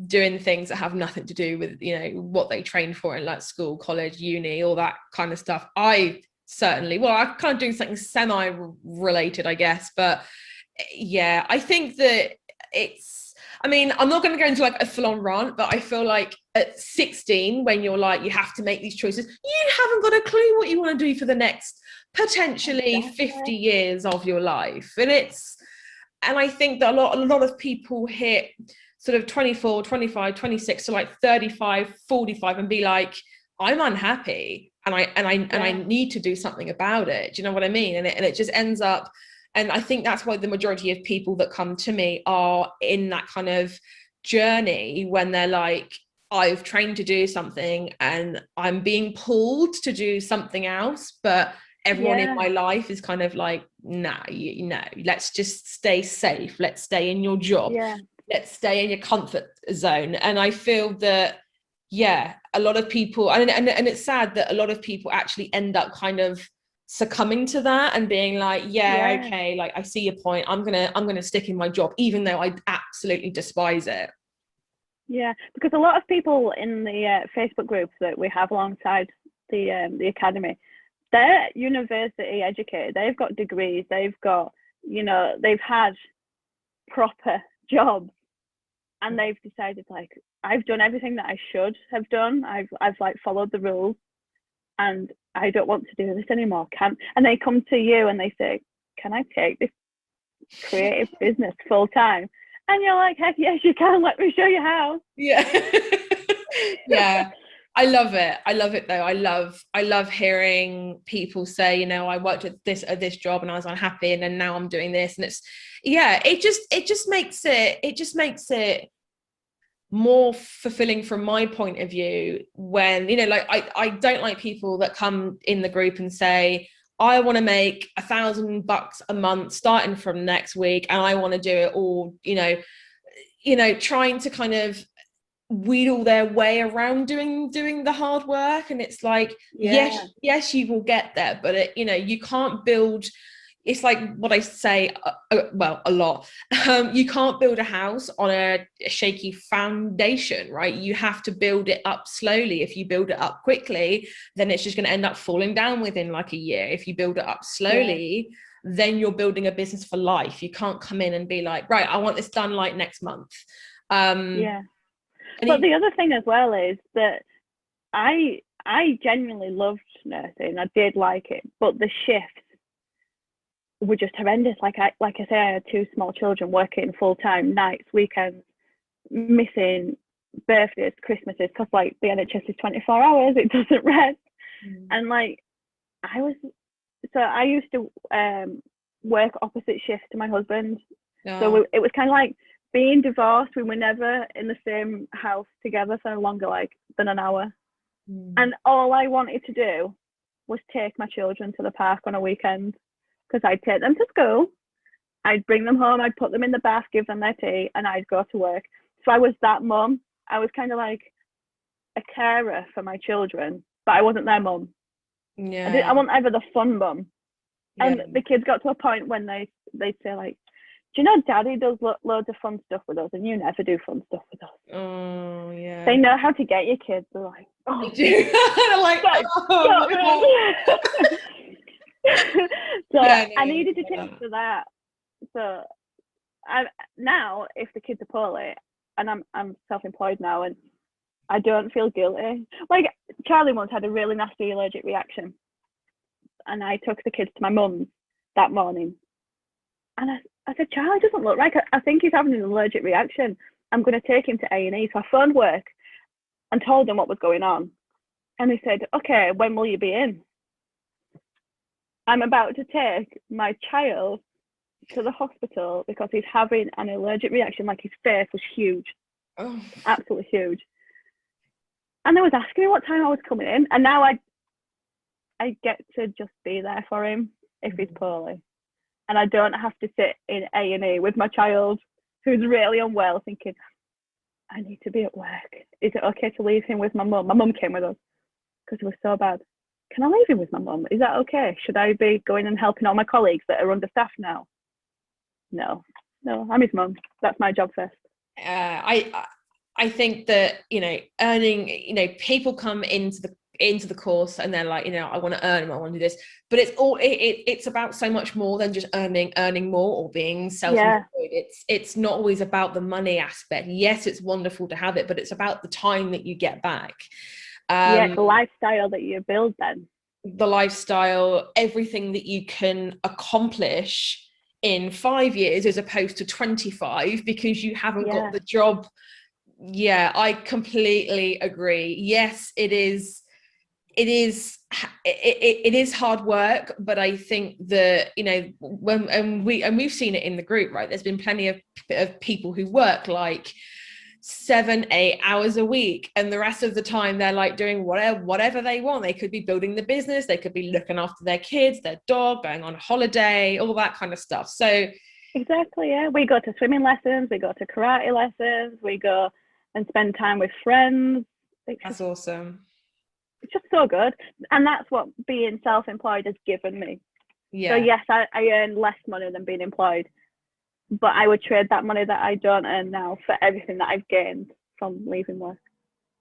doing things that have nothing to do with, you know, what they trained for in like school, college, uni, all that kind of stuff. I kind of doing something semi-related, I guess, but yeah, I think that I mean, I'm not going to go into like a full-on rant, but I feel like at 16, when you're like, you have to make these choices, you haven't got a clue what you want to do for the next potentially 50 years of your life. And I think that a lot of people hit sort of 24, 25, 26 to like 35, 45 and be like, I'm unhappy and I need to do something about it. Do you know what I mean? And it just ends up. And I think that's why the majority of people that come to me are in that kind of journey when they're like, I've trained to do something and I'm being pulled to do something else, but everyone in my life is kind of like, nah, let's just stay safe. Let's stay in your job. Yeah. Let's stay in your comfort zone. And I feel that, a lot of people, and it's sad that a lot of people actually end up kind of succumbing to that and being like, okay, like I see your point. I'm gonna stick in my job, even though I absolutely despise it. Yeah, because a lot of people in the Facebook groups that we have alongside the academy, they're university educated. They've got degrees. They've got, they've had proper jobs, and they've decided like, I've done everything that I should have done. I've like followed the rules, and I don't want to do this anymore. And they come to you and they say, can I take this creative business full time? And you're like, heck yes, you can. Let me show you how. Yeah. Yeah. I love it though. I love hearing people say, I worked at this job and I was unhappy and then now I'm doing this. And it just makes it more fulfilling from my point of view when, like I don't like people that come in the group and say, I want to make $1,000 a month starting from next week and I want to do it all, trying to kind of wheedle their way around doing the hard work. And it's like, yes, you will get there, but you can't build. It's like what I say, a lot. You can't build a house on a shaky foundation, right? You have to build it up slowly. If you build it up quickly, then it's just going to end up falling down within like a year. If you build it up slowly, then you're building a business for life. You can't come in and be like, right, I want this done like next month. But the other thing as well is that I I genuinely loved nursing. I did like it, but the shifts were just horrendous. Like I say, I had 2 small children working full time, nights, weekends, missing birthdays, Christmases, because like the NHS is 24 hours, it doesn't rest. And like I used to work opposite shifts to my husband. So it was kind of like being divorced. We were never in the same house together for longer than an hour. And all I wanted to do was take my children to the park on a weekend, because I'd take them to school, I'd bring them home, I'd put them in the bath, give them their tea, and I'd go to work. So I was that mum. I was kind of like a carer for my children, but I wasn't their mum. Yeah. I wasn't ever the fun mum. Yeah. And the kids got to a point when they'd say like, do you know Daddy does loads of fun stuff with us, and you never do fun stuff with us? Oh, yeah. They know how to get you kids. They're like, oh, they do. They're like, oh, so yeah, no, I needed to change to that. So now, if the kids are poorly, and I'm self-employed now, and I don't feel guilty. Like Charlie once had a really nasty allergic reaction, and I took the kids to my mum's that morning, and I said, Charlie doesn't look right. I think he's having an allergic reaction. I'm going to take him to A&E. So I phoned work and told them what was going on, and they said, okay, when will you be in? I'm about to take my child to the hospital because he's having an allergic reaction. Like his face was huge, absolutely huge. And they was asking me what time I was coming in, and now I get to just be there for him if he's poorly, and I don't have to sit in A&E with my child who's really unwell, thinking I need to be at work. Is it okay to leave him with my mum? My mum came with us because it was so bad. Can I leave him with my mum? Is that okay? Should I be going and helping all my colleagues that are understaffed now? No, I'm his mum. That's my job first. I think that, earning, people come into the course and they're like, I want to earn, I want to do this, but it's about so much more than just earning more or being self-employed. It's not always about the money aspect. Yes, it's wonderful to have it, but it's about the time that you get back. The lifestyle that you build then. The lifestyle, everything that you can accomplish in 5 years as opposed to 25 because you haven't got the job. Yeah, I completely agree. Yes, it is hard work, but I think that, we've seen it in the group, right? There's been plenty of people who work like 7-8 hours a week, and the rest of the time they're like doing whatever they want. They could be building the business, they could be looking after their kids, their dog, going on holiday, all that kind of stuff. So exactly, yeah, we go to swimming lessons, we go to karate lessons, we go and spend time with friends. That's awesome. It's just so good, and that's what being self-employed has given me. So yes, I earn less money than being employed, but I would trade that money that I don't earn now for everything that I've gained from leaving work.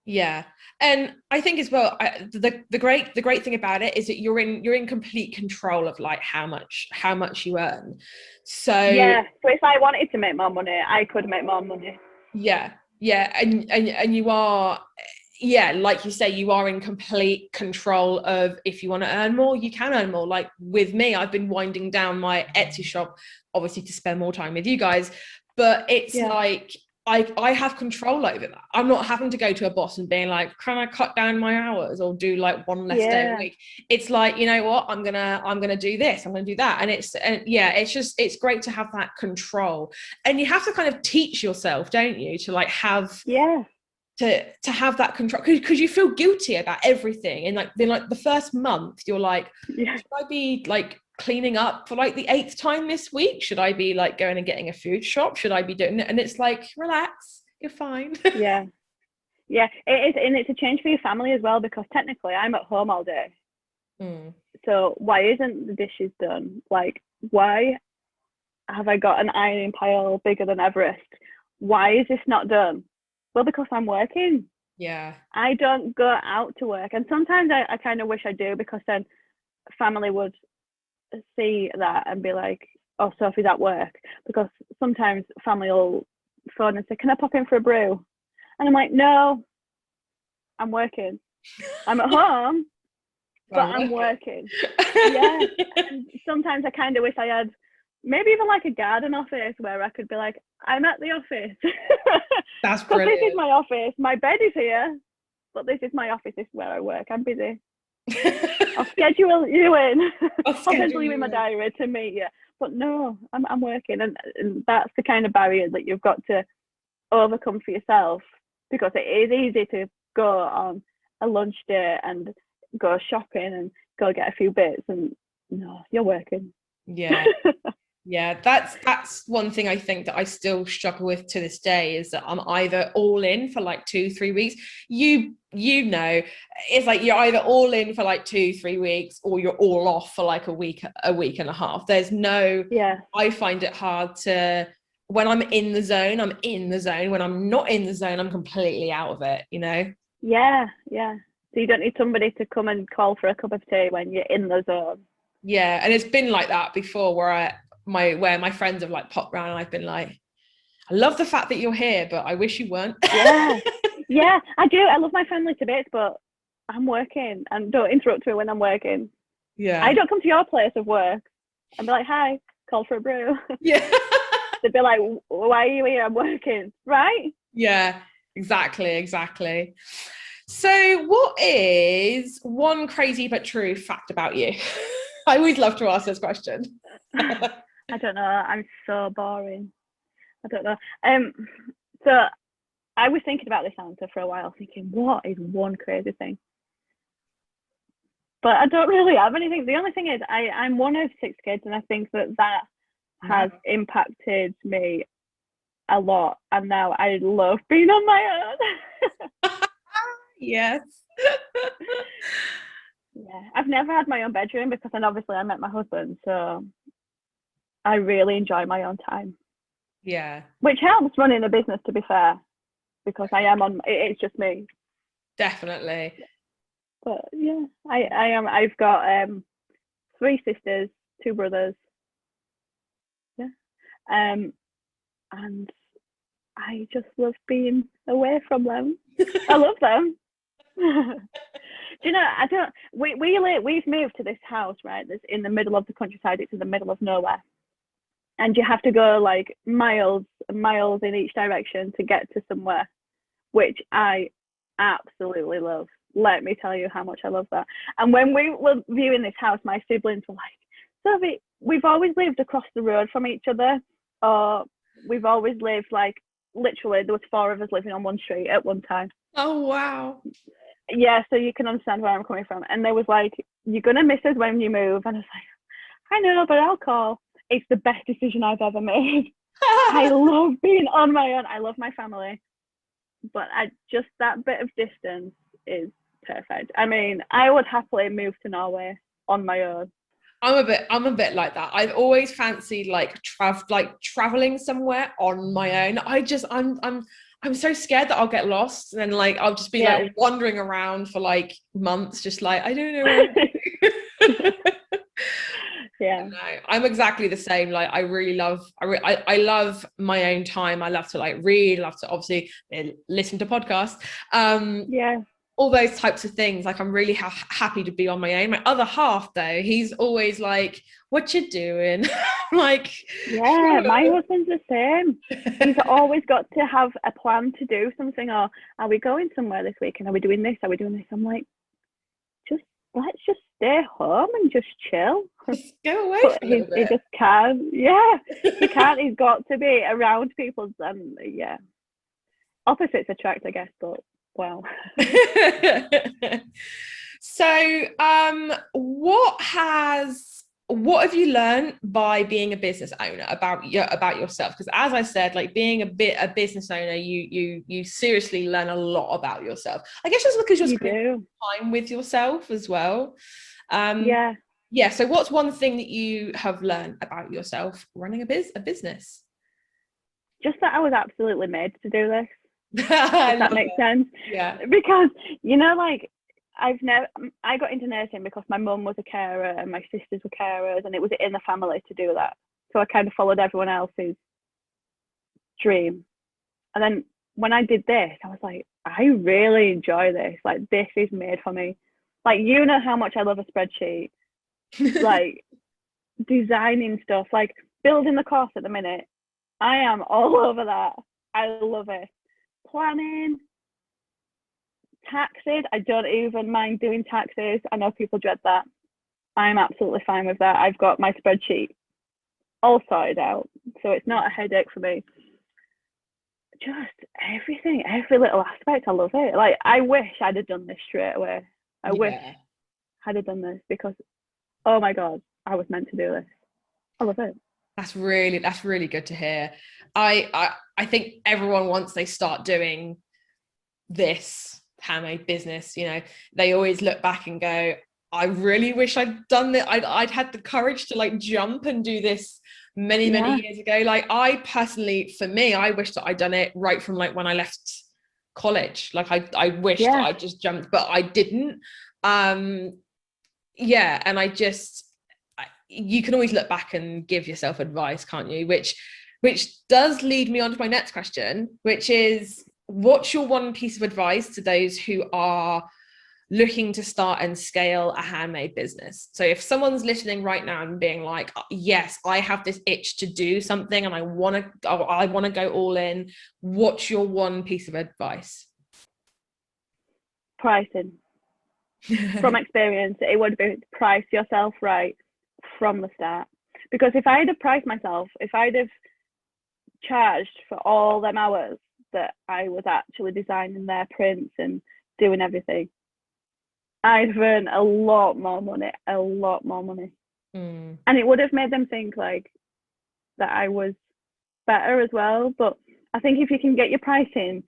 Yeah, and I think as well, the great thing about it is that you're in complete control of like how much you earn. So so if I wanted to make more money, I could make more money. And you are, like you say, you are in complete control of, if you want to earn more, you can earn more. Like with me, I've been winding down my Etsy shop, obviously to spend more time with you guys, but it's like I have control over that. I'm not having to go to a boss and being like, can I cut down my hours or do like one less day a week? It's like, you know what, I'm gonna do this, I'm gonna do that. And it's great to have that control. And you have to kind of teach yourself, don't you, to like have to have that control, because you feel guilty about everything. And like then like the first month you're like, should I be like cleaning up for like the 8th time this week? Should I be like going and getting a food shop? Should I be doing it? And it's like, relax, you're fine. It is. And it's a change for your family as well, because technically I'm at home all day. So why isn't the dishes done? Like, why have I got an ironing pile bigger than Everest? Why is this not done? Well, because I'm working. I don't go out to work, and sometimes I kind of wish I do, because then family would see that and be like, oh, Sophie's at work. Because sometimes family will phone and say, can I pop in for a brew? And I'm like, no, I'm working. I'm at home, but Well, I'm working. Yeah. And sometimes I kind of wish I had maybe even like a garden office where I could be like, I'm at the office. That's Because this is brilliant. my office. My bed is here, but this is my office. This is where I work. I'm busy. I'll schedule you in. I'll pencil you in my diary to meet you. But no, I'm working, and that's the kind of barrier that you've got to overcome for yourself, because it is easy to go on a lunch date and go shopping and go get a few bits, and no, you're working. Yeah. Yeah, that's one thing I think that I still struggle with to this day, is that I'm either all in for like 2-3 weeks. You know, it's like you're either all in for like 2-3 weeks, or you're all off for like a week and a half. There's no, Yeah. I find it hard to, when I'm in the zone, I'm in the zone. When I'm not in the zone, I'm completely out of it, you know? Yeah. So you don't need somebody to come and call for a cup of tea when you're in the zone. Yeah, and it's been like that before, where my friends have like popped around and I've been like, I love the fact that you're here, but I wish you weren't. Yeah, I do. I love my family to bits, but I'm working, and don't interrupt me when I'm working. Yeah. I don't come to your place of work and be like, hi, call for a brew. Yeah. They'd be like, why are you here? I'm working, right? Yeah, exactly. So what is one crazy but true fact about you? I always love to ask this question. I don't know. I'm so boring. I don't know. So I was thinking about this answer for a while, thinking, what is one crazy thing? But I don't really have anything. The only thing is, I'm one of 6 kids, and I think that has impacted me a lot. And now I love being on my own. Yes. Yeah, I've never had my own bedroom, because then obviously I met my husband, so I really enjoy my own time. Yeah. Which helps running a business, to be fair, because it's just me. Definitely. But yeah, I've got 3 sisters, 2 brothers. Yeah. And I just love being away from them. I love them. Do you know, we've moved to this house, right? That's in the middle of the countryside. It's in the middle of nowhere. And you have to go like miles and miles in each direction to get to somewhere, which I absolutely love. Let me tell you how much I love that. And when we were viewing this house, my siblings were like, Sophie, we've always lived across the road from each other, or we've always lived like, literally, there was 4 of us living on one street at one time. Oh, wow. Yeah, so you can understand where I'm coming from. And they was like, you're going to miss us when you move. And I was like, I know, but I'll call. It's the best decision I've ever made. I love being on my own. I love my family. But just that bit of distance is perfect. I mean, I would happily move to Norway on my own. I'm a bit like that. I've always fancied like traveling somewhere on my own. I'm so scared that I'll get lost, and then like I'll just be like wandering around for like months, just like I don't know what to do. Yeah. No, I'm exactly the same. Like I really love I love my own time. I love to like read, love to obviously listen to podcasts. All those types of things. Like I'm really happy to be on my own. My other half though, he's always like, what you doing? Like, yeah, my husband's the same. He's always got to have a plan to do something, or are we going somewhere this week, and are we doing this, are we doing this? I'm like, let's just stay home and just chill. Just go away but for a little bit. He just can't. Yeah, he can't. He's got to be around people. And yeah, opposites attract, I guess. But wow. So, what have you learned by being a business owner about yourself? Because as I said, like being a business owner, you seriously learn a lot about yourself. I guess just because you're spending time with yourself as well. Yeah. So what's one thing that you have learned about yourself running a business? Just that I was absolutely made to do this. If that makes sense. Yeah. Because like I got into nursing because my mum was a carer and my sisters were carers, and it was in the family to do that. So I kind of followed everyone else's dream. And then when I did this, I was like, I really enjoy this. Like, this is made for me. Like, you know how much I love a spreadsheet. Like, designing stuff, like building the course at the minute. I am all over that. I love it. Planning, taxes. I don't even mind doing taxes. I know people dread that. I'm absolutely fine with that. I've got my spreadsheet all sorted out, so it's not a headache for me. Just everything, every little aspect, I love it. Like, I wish I'd have done this straight away. I wish I'd have done this, because, oh my God, I was meant to do this. I love it. That's really good to hear. I think everyone, once they start doing this handmade business, you know, they always look back and go, I really wish I'd done that. I'd had the courage to like jump and do this many years ago. Like, I personally, for me, I wish that I'd done it right from like when I left college. Like, I wished that I just jumped, but I didn't. And you can always look back and give yourself advice, can't you? Which does lead me on to my next question, which is, what's your one piece of advice to those who are looking to start and scale a handmade business? So if someone's listening right now and being like, yes, I have this itch to do something and I want to go all in, what's your one piece of advice? Pricing. From experience, it would be price yourself right from the start. Because if I'd have priced myself, if I'd have charged for all them hours that I was actually designing their prints and doing everything, I'd have earned a lot more money. And it would have made them think like that I was better as well. But I think if you can get your pricing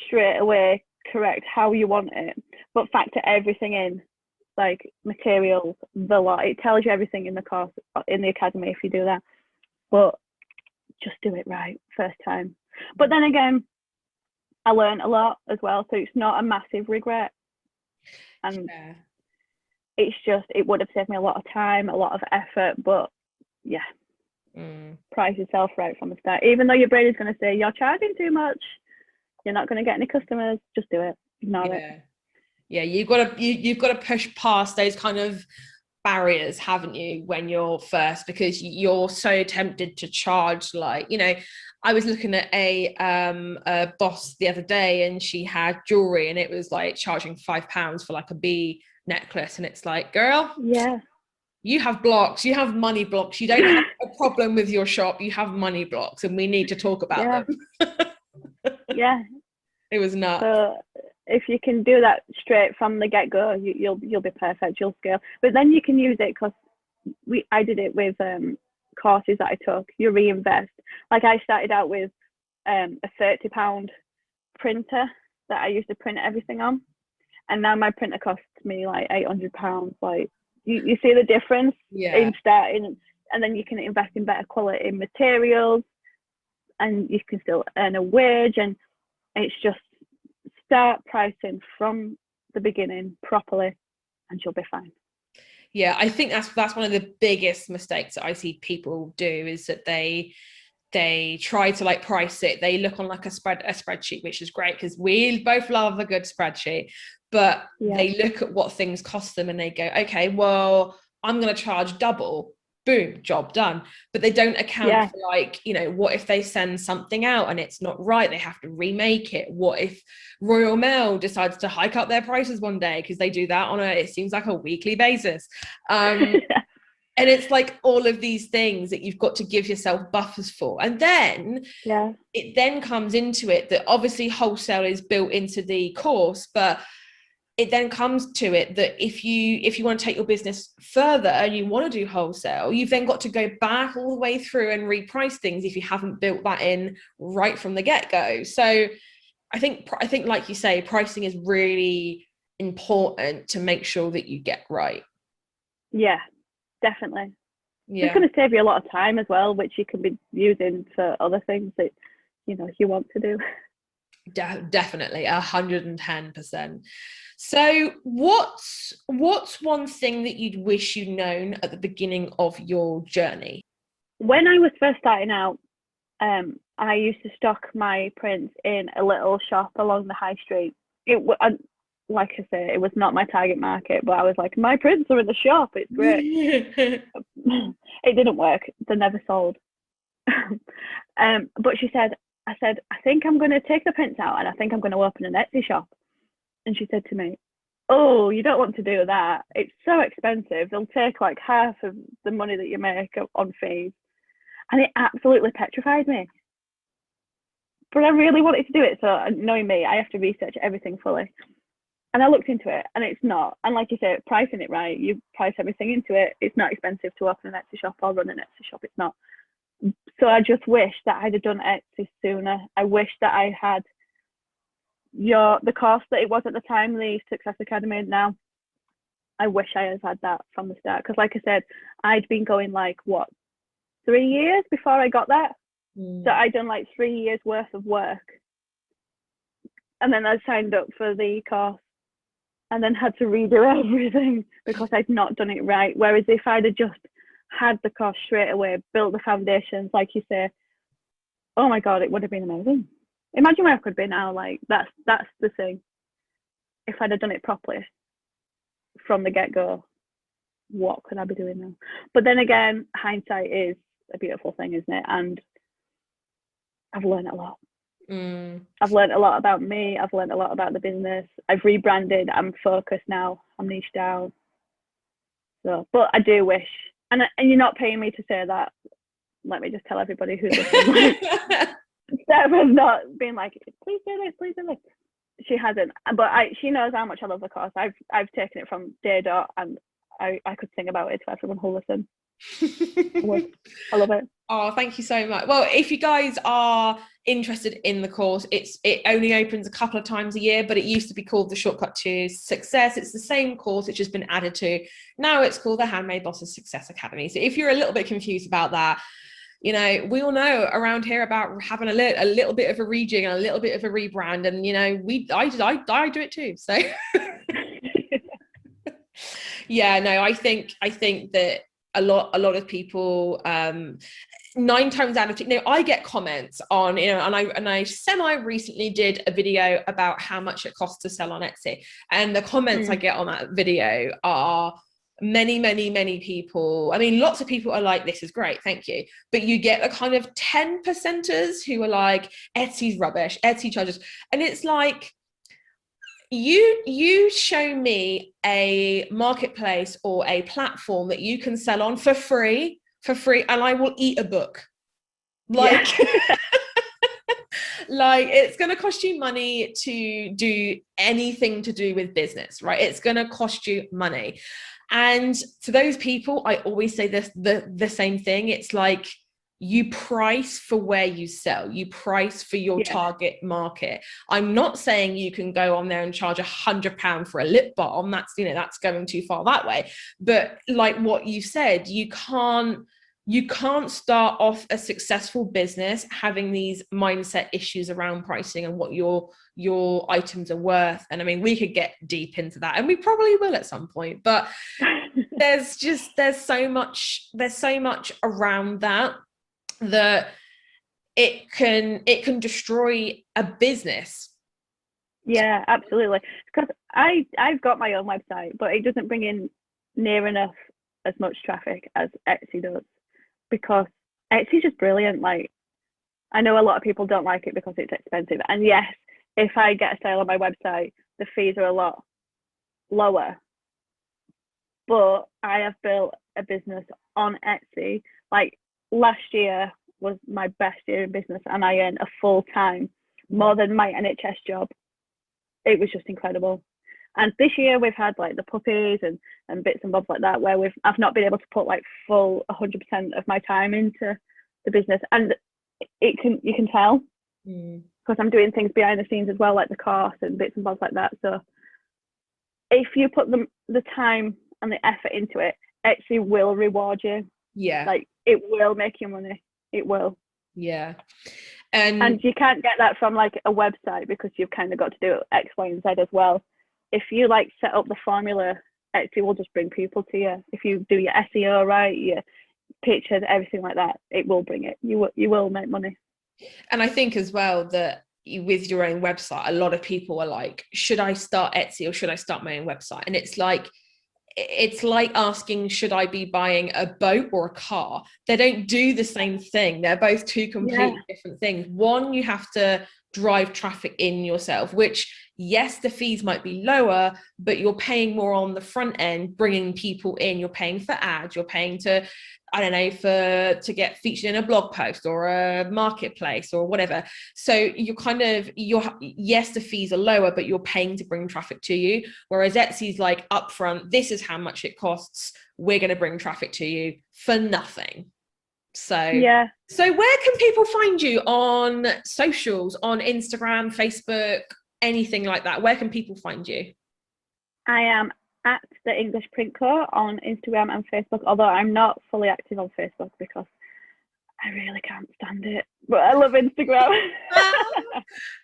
straight away correct, how you want it, but factor everything in, like materials, the lot, it tells you everything in the course, in the academy, if you do that. But just do it right first time. But then again, I learned a lot as well, so it's not a massive regret. And it's just, it would have saved me a lot of time, a lot of effort. But price yourself right from the start. Even though your brain is going to say you're charging too much, you're not going to get any customers, just do it. Ignore it. Yeah, you've got to push past those kind of barriers, haven't you, when you're first, because you're so tempted to charge. Like, you know, I was looking at a boss the other day, and she had jewelry, and it was like charging £5 for like a bee necklace, and it's like, girl, you have blocks, you have money blocks, you don't have a problem with your shop, you have money blocks, and we need to talk about them. It was nuts. So if you can do that straight from the get-go, you'll be perfect, you'll scale. But then you can use it, because I did it with courses that I took. You reinvest. Like, I started out with a £30 printer that I used to print everything on, and now my printer costs me like £800. Like, you see the difference in starting, and then you can invest in better quality materials, and you can still earn a wage. And it's just start pricing from the beginning properly, and you'll be fine. Yeah, I think that's one of the biggest mistakes that I see people do, is that they try to like price it. They look on like a spreadsheet, which is great because we both love a good spreadsheet, but they look at what things cost them and they go, okay, well, I'm going to charge double. Boom, job done. But they don't account for, like, you know, what if they send something out and it's not right, they have to remake it? What if Royal Mail decides to hike up their prices one day, because they do that on it seems like a weekly basis. And it's like all of these things that you've got to give yourself buffers for. And then it then comes into it that obviously wholesale is built into the course, but it then comes to it that if you want to take your business further and you want to do wholesale, you've then got to go back all the way through and reprice things if you haven't built that in right from the get-go. So I think like you say, pricing is really important to make sure that you get right. Yeah, definitely. It's going to save you a lot of time as well, which you can be using for other things that, you know, you want to do. Definitely 110%. So what's one thing that you'd wish you'd known at the beginning of your journey? When I was first starting out, I used to stock my prints in a little shop along the high street. Like I say, it was not my target market, but I was like, my prints are in the shop. It's great. It didn't work. They never sold. But I said, I think I'm going to take the prints out and I think I'm going to open an Etsy shop. And she said to me, oh, you don't want to do that. It's so expensive. They'll take like half of the money that you make on fees. And it absolutely petrified me. But I really wanted to do it. So knowing me, I have to research everything fully. And I looked into it and it's not. And like you say, pricing it right, you price everything into it. It's not expensive to open an Etsy shop or run an Etsy shop. It's not. So I just wish that I'd have done Etsy sooner. I wish that I had the course that it was at the time, the Success Academy now. I wish I had had that from the start. Because like I said, I'd been going like, 3 years before I got that? So I'd done like 3 years worth of work. And then I signed up for the course and then had to redo everything because I'd not done it right. Whereas if I'd have just had the course straight away, built the foundations, like you say, oh my God, it would have been amazing. Imagine where I could be now. Like that's the thing. If I'd have done it properly from the get-go, what could I be doing now? But then again, hindsight is a beautiful thing, isn't it? And I've learned a lot. I've learned a lot about me. I've learned a lot about the business. I've rebranded. I'm focused now. I'm niche down. So, but I do wish, and you're not paying me to say that. Let me just tell everybody who's listening. Steph has not been like, please do this, please do this. She hasn't, but she knows how much I love the course. I've taken it from day dot, and I could sing about it to everyone who'll listen. I love it. Oh, thank you so much. Well, if you guys are interested in the course, it only opens a couple of times a year, but it used to be called the Shortcut to Success. It's the same course, it's just been added to. Now it's called the Handmade Bosses Success Academy. So if you're a little bit confused about that, you know, we all know around here about having a little bit of a rejig and a little bit of a rebrand, and you know, I do it too. So yeah, no, I think that a lot of people 9 times out of 10, I get comments on, you know, and I semi recently did a video about how much it costs to sell on Etsy, and the comments I get on that video are many people. I mean, lots of people are like, this is great, thank you, but you get a kind of 10%ers who are like, Etsy's rubbish, Etsy charges, and it's like, you show me a marketplace or a platform that you can sell on for free, and I will eat a book. Like, yeah. Like, it's going to cost you money to do anything to do with business, right? It's going to cost you money. And to those people, I always say this, the same thing. It's like, you price for where you sell, you price for your target market. I'm not saying you can go on there and charge £100 for a lip balm. That's, you know, that's going too far that way. But like what you said, you can't start off a successful business having these mindset issues around pricing and what your items are worth. And I mean, we could get deep into that, and we probably will at some point, but there's so much around that it can destroy a business. Yeah, absolutely. Because I've got my own website, but it doesn't bring in near enough as much traffic as Etsy does, because Etsy's just brilliant. Like, I know a lot of people don't like it because it's expensive, and yes, if I get a sale on my website, the fees are a lot lower, but I have built a business on Etsy. Like, last year was my best year in business, and I earned a full-time more than my NHS job. It was just incredible. And this year we've had like the puppies and bits and bobs like that, where I've not been able to put like full 100% of my time into the business, and you can tell because I'm doing things behind the scenes as well, like the course and bits and bobs like that. So if you put the time and the effort into it, Etsy will reward you. Yeah, like, it will make you money. It will. Yeah. And you can't get that from like a website, because you've kind of got to do X, Y, and Z as well. If you like set up the formula, Etsy will just bring people to you. If you do your SEO right, your pictures, everything like that, it will bring it. You will make money. And I think as well that with your own website, a lot of people are like, should I start Etsy or should I start my own website? And it's like asking, should I be buying a boat or a car? They don't do the same thing. They're both two completely different things. One, you have to drive traffic in yourself, which, yes, the fees might be lower, but you're paying more on the front end, bringing people in. You're paying for ads, you're paying to, I don't know, to get featured in a blog post or a marketplace or whatever. So yes, the fees are lower, but you're paying to bring traffic to you. Whereas Etsy's like upfront, this is how much it costs. We're going to bring traffic to you for nothing. So where can people find you on socials, on Instagram, Facebook, anything like that? Where can people find you? I am at the English Print Co on Instagram and Facebook, although I'm not fully active on Facebook because I really can't stand it. But I love Instagram.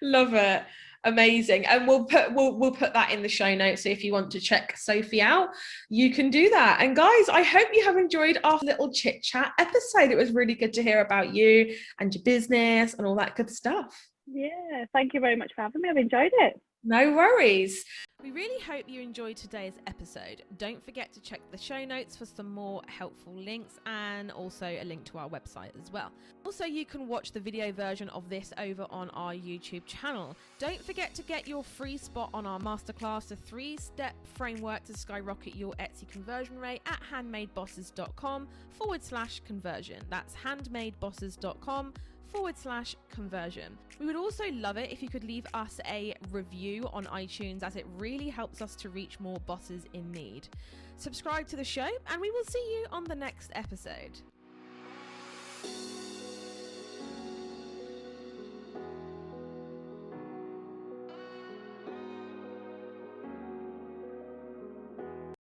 Love it. Amazing. And we'll put that in the show notes. So if you want to check Sophie out, you can do that. And guys, I hope you have enjoyed our little chit chat episode. It was really good to hear about you and your business and all that good stuff. Yeah, thank you very much for having me. I've enjoyed it. No worries. We really hope you enjoyed today's episode. Don't forget to check the show notes for some more helpful links and also a link to our website as well. Also, you can watch the video version of this over on our YouTube channel. Don't forget to get your free spot on our masterclass, a 3-step framework to skyrocket your Etsy conversion rate at handmadebosses.com/conversion. That's handmadebosses.com/conversion. We would also love it if you could leave us a review on iTunes, as it really helps us to reach more bosses in need. Subscribe to the show and we will see you on the next episode.